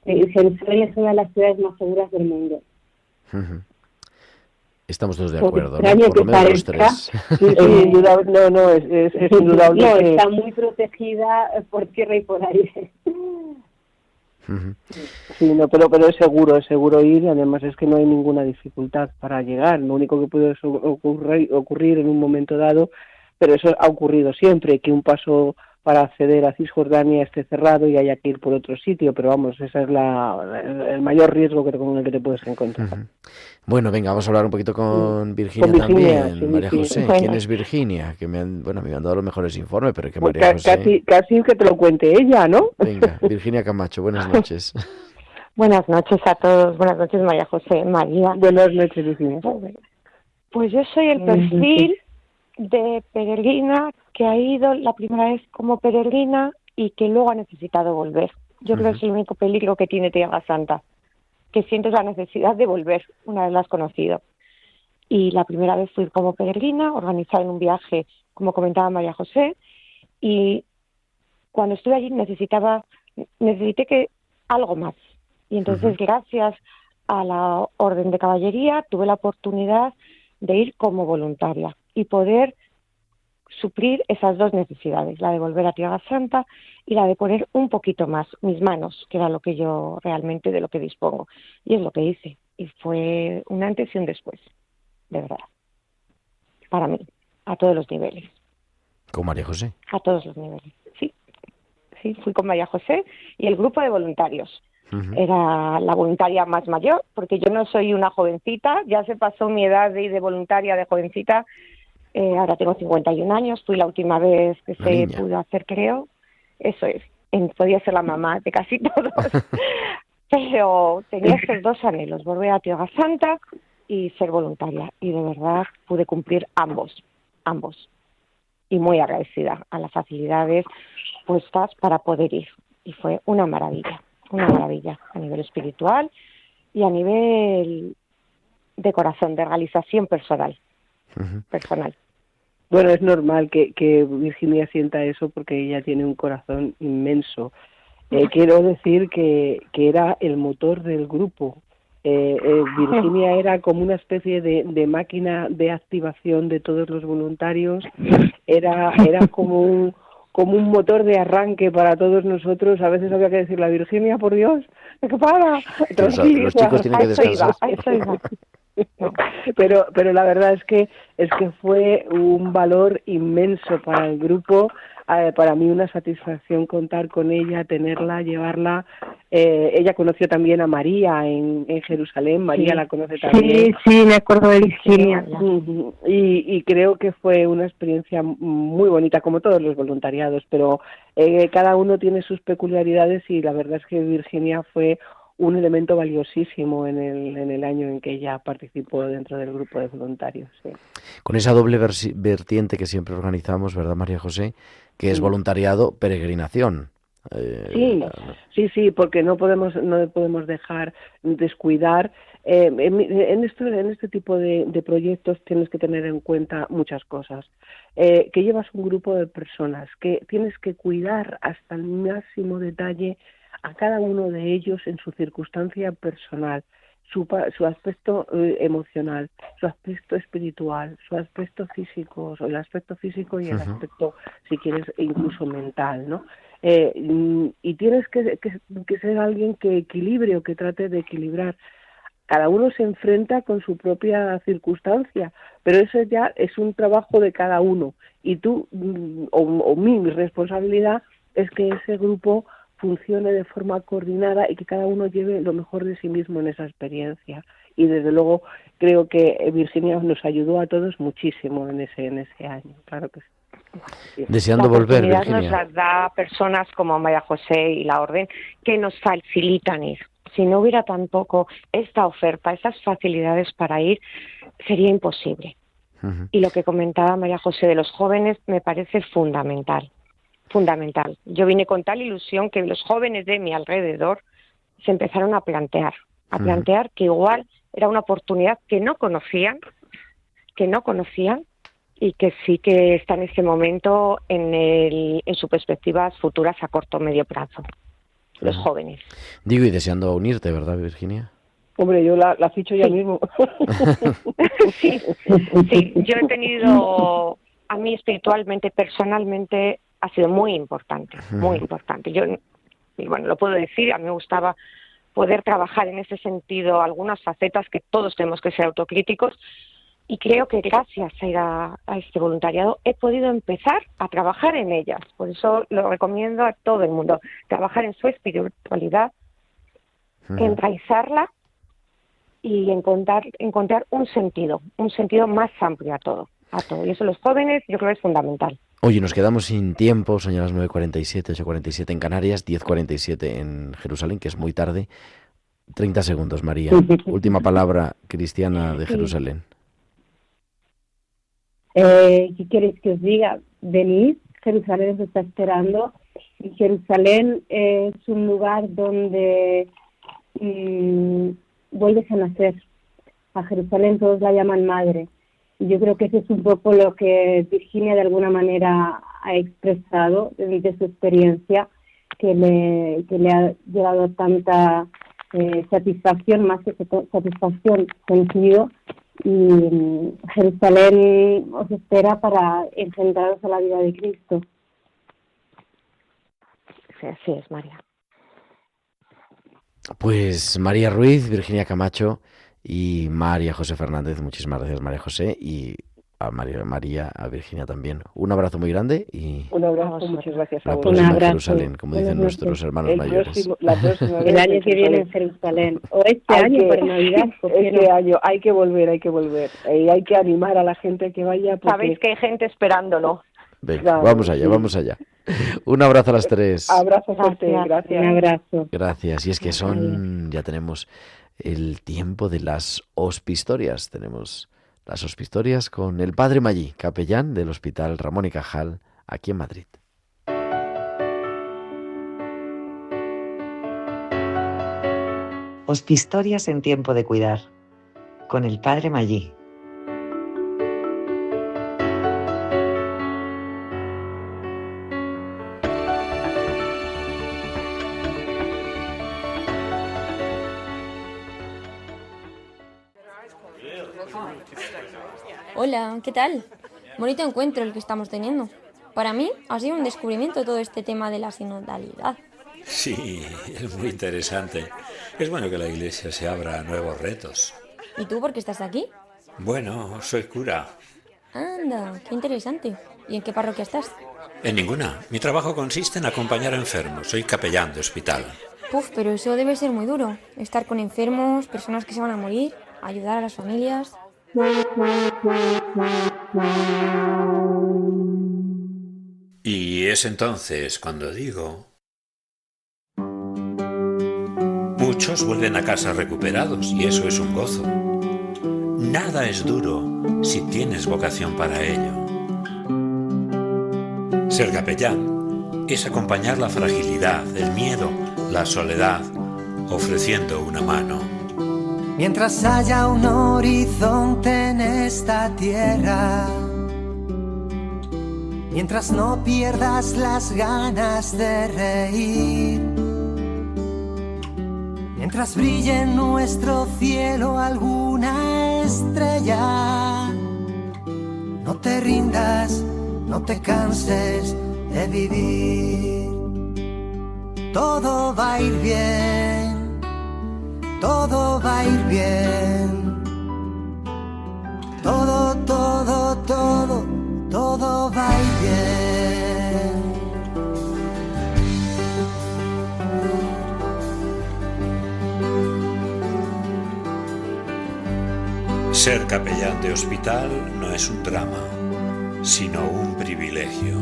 Jerusalén es una de las ciudades más seguras del mundo. Estamos todos de Por acuerdo, ¿no? extraño Por lo que menos los parezca. tres. Es indudable, es indudable No, que... está muy protegida por tierra y por aire. Sí, no, pero es seguro ir, y además es que no hay ninguna dificultad para llegar. Lo único que puede ocurrir en un momento dado, pero eso ha ocurrido siempre, que un paso para acceder a Cisjordania esté cerrado y haya que ir por otro sitio, pero vamos, ese es el mayor riesgo con el que te puedes encontrar. Bueno, venga, vamos a hablar un poquito con Virginia, Virginia también. sí, María sí. José, Bueno. ¿quién es Virginia? Que me han dado los mejores informes, pero que Pues María José... casi que te lo cuente ella, ¿no? Venga, Virginia Camacho, buenas noches. Buenas noches a todos. Buenas noches, María José. María. Buenas noches, Virginia. Pues yo soy el perfil de peregrina que ha ido la primera vez como peregrina y que luego ha necesitado volver. Yo creo que es el único peligro que tiene Tierra Santa, que sientes la necesidad de volver una vez la has conocido. Y la primera vez fui como peregrina, organizada en un viaje, como comentaba María José, y cuando estuve allí necesité que algo más. Y entonces, gracias a la Orden de Caballería, tuve la oportunidad de ir como voluntaria y poder suplir esas dos necesidades, la de volver a Tierra Santa y la de poner un poquito más mis manos, que era lo que yo realmente de lo que dispongo. Y es lo que hice. Y fue un antes y un después, de verdad. Para mí, a todos los niveles. ¿Con María José? A todos los niveles, sí. Sí, fui con María José y el grupo de voluntarios. Era la voluntaria más mayor, porque yo no soy una jovencita, ya se pasó mi edad de ir de voluntaria, de jovencita. Ahora tengo 51 años, fui la última vez que se pudo hacer, creo. Eso es, podía ser la mamá de casi todos. Pero tenía esos dos anhelos, volver a Tierra Santa y ser voluntaria. Y de verdad pude cumplir ambos. Y muy agradecida a las facilidades puestas para poder ir. Y fue una maravilla a nivel espiritual y a nivel de corazón, de realización personal. Bueno, es normal que Virginia sienta eso porque ella tiene un corazón inmenso. Quiero decir que era el motor del grupo. Virginia era como una especie de máquina de activación de todos los voluntarios. Era como un motor de arranque para todos nosotros. A veces había que decirle a Virginia, por Dios, que para. Los chicos tienen que descansar. Eso iba. No. Pero la verdad es que fue un valor inmenso para el grupo, para mí una satisfacción contar con ella, tenerla, llevarla. Ella conoció también a María en Jerusalén, María la conoce también. Sí, me acuerdo de Virginia. Y creo que fue una experiencia muy bonita, como todos los voluntariados, pero cada uno tiene sus peculiaridades y la verdad es que Virginia fue un elemento valiosísimo en el año en que ella participó dentro del grupo de voluntarios. Sí. Con esa doble vertiente que siempre organizamos, ¿verdad, María José? Que es voluntariado, peregrinación. Sí, porque no podemos dejar descuidar. En este tipo de proyectos tienes que tener en cuenta muchas cosas. Que llevas un grupo de personas, que tienes que cuidar hasta el máximo detalle a cada uno de ellos en su circunstancia personal, su aspecto emocional, su aspecto espiritual, su aspecto físico, o el aspecto físico y el aspecto, si quieres, incluso mental, ¿no? Y tienes que ser alguien que equilibre o que trate de equilibrar. Cada uno se enfrenta con su propia circunstancia, pero eso ya es un trabajo de cada uno. Y tú, mi responsabilidad es que ese grupo funcione de forma coordinada y que cada uno lleve lo mejor de sí mismo en esa experiencia. Y desde luego creo que Virginia nos ayudó a todos muchísimo en ese año, claro que sí. Deseando volver, Virginia. Virginia. Nos las da personas como María José y la Orden que nos facilitan ir. Si no hubiera tampoco esta oferta, estas facilidades para ir, sería imposible. Y lo que comentaba María José de los jóvenes me parece fundamental. fundamental. Yo vine con tal ilusión que los jóvenes de mi alrededor se empezaron a plantear que igual era una oportunidad que no conocían y que sí que está en este momento en sus perspectivas futuras a corto o medio plazo, los jóvenes. Digo, y deseando unirte, ¿verdad, Virginia? Hombre, yo la ficho ya mismo. Sí, yo he tenido, a mí espiritualmente, personalmente, ha sido muy importante, muy importante. Yo, y bueno, lo puedo decir, a mí me gustaba poder trabajar en ese sentido algunas facetas que todos tenemos que ser autocríticos, y creo que gracias a ir a este voluntariado he podido empezar a trabajar en ellas. Por eso lo recomiendo a todo el mundo, trabajar en su espiritualidad, enraizarla y encontrar un sentido más amplio a todo. Y eso los jóvenes yo creo que es fundamental. Oye, nos quedamos sin tiempo, son ya las 9:47, 8:47 en Canarias, 10:47 en Jerusalén, que es muy tarde. 30 segundos, María. Última palabra cristiana de Jerusalén. ¿Qué queréis que os diga? Venid, Jerusalén os está esperando. Y Jerusalén es un lugar donde vuelves a nacer. A Jerusalén todos la llaman madre. Y yo creo que eso es un poco lo que Virginia de alguna manera ha expresado de su experiencia, que le ha llevado tanta satisfacción, más que satisfacción, sentido. Y Jerusalén os espera para enfrentaros a la vida de Cristo. Sí, así es, María. Pues María Ruiz, Virginia Camacho y María José Fernández, muchísimas gracias, María José, y a María, a Virginia también. Un abrazo muy grande y un abrazo, muchas gracias a la vos. próxima en Jerusalén, como dicen nuestros hermanos mayores. El año que viene en Jerusalén, o este año por Navidad. Este año hay que volver, y hay que animar a la gente que vaya. Porque... Sabéis que hay gente esperándolo. Venga, claro, vamos allá. Un abrazo a las tres. Abrazo fuerte, gracias. Un abrazo. Gracias, y es que ya tenemos el tiempo de las hosphistorias. Tenemos las hosphistorias con el Padre Magí, capellán del Hospital Ramón y Cajal, aquí en Madrid. Hosphistorias en tiempo de cuidar, con el Padre Magí. Hola, ¿qué tal? Bonito encuentro el que estamos teniendo. Para mí ha sido un descubrimiento todo este tema de la sinodalidad. Sí, es muy interesante. Es bueno que la Iglesia se abra a nuevos retos. ¿Y tú por qué estás aquí? Bueno, soy cura. Anda, qué interesante. ¿Y en qué parroquia estás? En ninguna. Mi trabajo consiste en acompañar a enfermos. Soy capellán de hospital. Puf, pero eso debe ser muy duro. Estar con enfermos, personas que se van a morir, ayudar a las familias... Y es entonces cuando digo... Muchos vuelven a casa recuperados y eso es un gozo. Nada es duro si tienes vocación para ello. Ser capellán es acompañar la fragilidad, el miedo, la soledad, ofreciendo una mano. Mientras haya un horizonte en esta tierra, mientras no pierdas las ganas de reír, mientras brille en nuestro cielo alguna estrella, no te rindas, no te canses de vivir. Todo va a ir bien. Todo va a ir bien. Todo va a ir bien. Ser capellán de hospital no es un drama, sino un privilegio.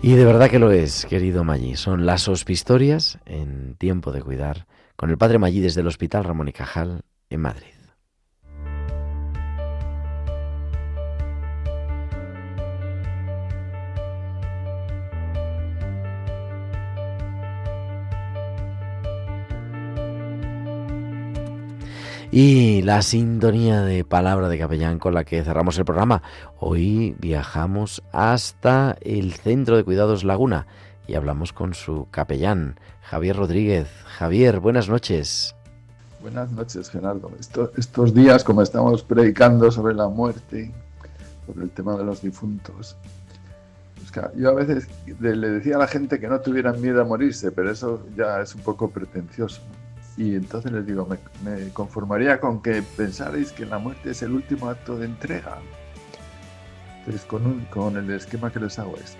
Y de verdad que lo es, querido Magí. Son las hosphistorias en tiempo de cuidar con el Padre Magí desde el Hospital Ramón y Cajal en Madrid. Y la sintonía de Palabra de Capellán con la que cerramos el programa. Hoy viajamos hasta el Centro de Cuidados Laguna y hablamos con su capellán, Javier Rodríguez. Javier, buenas noches. Buenas noches, Gerardo. Estos días, como estamos predicando sobre la muerte, sobre el tema de los difuntos, pues claro, yo a veces le decía a la gente que no tuvieran miedo a morirse, pero eso ya es un poco pretencioso, ¿no? Y entonces les digo, me conformaría con que pensarais que la muerte es el último acto de entrega. Entonces, con el esquema que les hago es,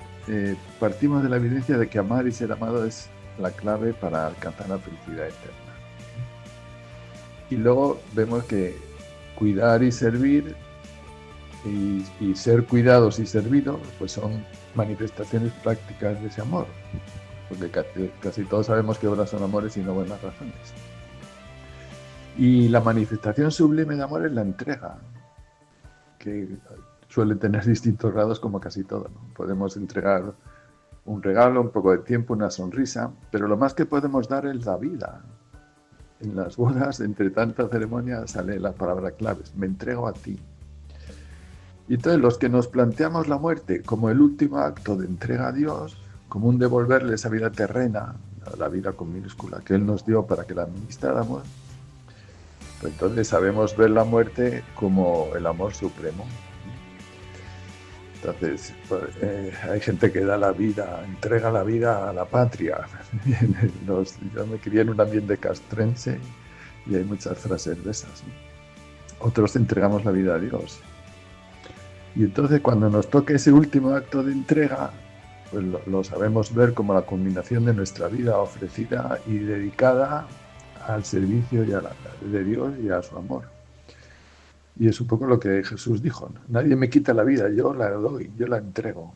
partimos de la evidencia de que amar y ser amado es la clave para alcanzar la felicidad eterna. Y luego vemos que cuidar y servir y ser cuidados y servidos pues son manifestaciones prácticas de ese amor. Porque casi todos sabemos que obras son amores y no buenas razones. Y la manifestación sublime de amor es la entrega, que suele tener distintos grados como casi todo, ¿no? Podemos entregar un regalo, un poco de tiempo, una sonrisa, pero lo más que podemos dar es la vida. En las bodas, entre tanta ceremonia, sale la palabra clave, me entrego a ti. Y entonces los que nos planteamos la muerte como el último acto de entrega a Dios, como un devolverle esa vida terrena, la vida con minúscula, que Él nos dio para que la administráramos, pues entonces sabemos ver la muerte como el amor supremo. Entonces, hay gente que da la vida, entrega la vida a la patria. Yo me crié en un ambiente castrense y hay muchas frases de esas, ¿no? Otros entregamos la vida a Dios. Y entonces cuando nos toque ese último acto de entrega, pues lo sabemos ver como la culminación de nuestra vida ofrecida y dedicada al servicio de Dios y a su amor. Y es un poco lo que Jesús dijo, ¿no? Nadie me quita la vida, yo la doy, yo la entrego.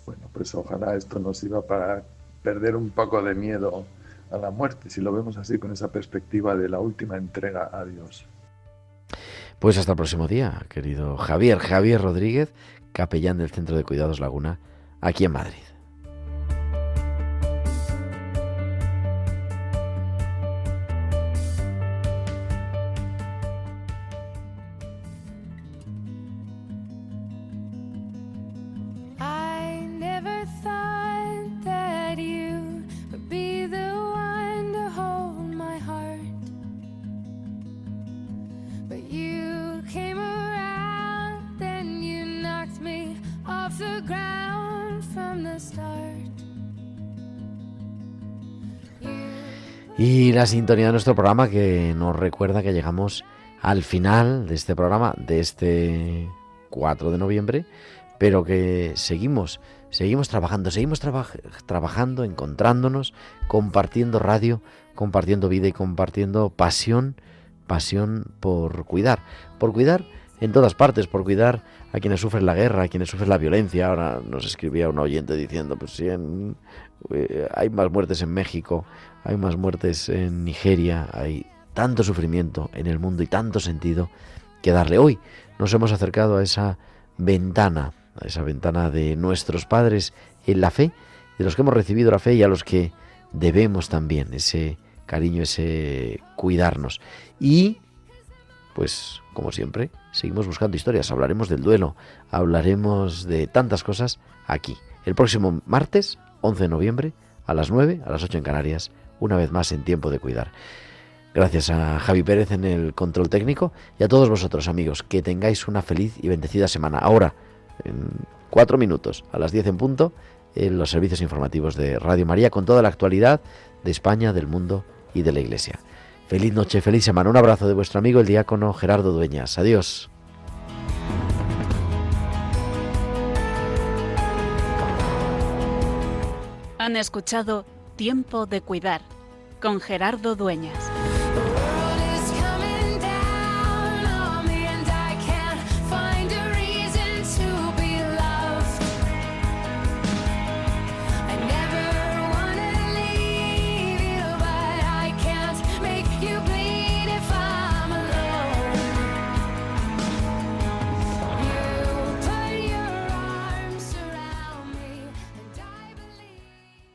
Bueno, pues ojalá esto nos sirva para perder un poco de miedo a la muerte, si lo vemos así, con esa perspectiva de la última entrega a Dios. Pues hasta el próximo día, querido Javier Rodríguez, capellán del Centro de Cuidados Laguna, aquí en Madrid. Y la sintonía de nuestro programa que nos recuerda que llegamos al final de este programa, de este 4 de noviembre, pero que seguimos trabajando, encontrándonos, compartiendo radio, compartiendo vida y compartiendo pasión por cuidar en todas partes, por cuidar a quienes sufren la guerra, a quienes sufren la violencia. Ahora nos escribía un oyente diciendo, pues sí, hay más muertes en México, hay más muertes en Nigeria, hay tanto sufrimiento en el mundo y tanto sentido que darle. Hoy nos hemos acercado a esa ventana de nuestros padres en la fe, de los que hemos recibido la fe y a los que debemos también ese cariño, ese cuidarnos. Y pues, como siempre, seguimos buscando historias, hablaremos del duelo, hablaremos de tantas cosas aquí. El próximo martes, 11 de noviembre, a las 9, a las 8 en Canarias, una vez más en Tiempo de Cuidar. Gracias a Javi Pérez en el control técnico y a todos vosotros, amigos, que tengáis una feliz y bendecida semana. Ahora, en 4 minutos, a las 10 en punto, en los servicios informativos de Radio María, con toda la actualidad de España, del mundo y de la Iglesia. Feliz noche, feliz semana. Un abrazo de vuestro amigo el diácono Gerardo Dueñas. Adiós. Han escuchado Tiempo de Cuidar con Gerardo Dueñas.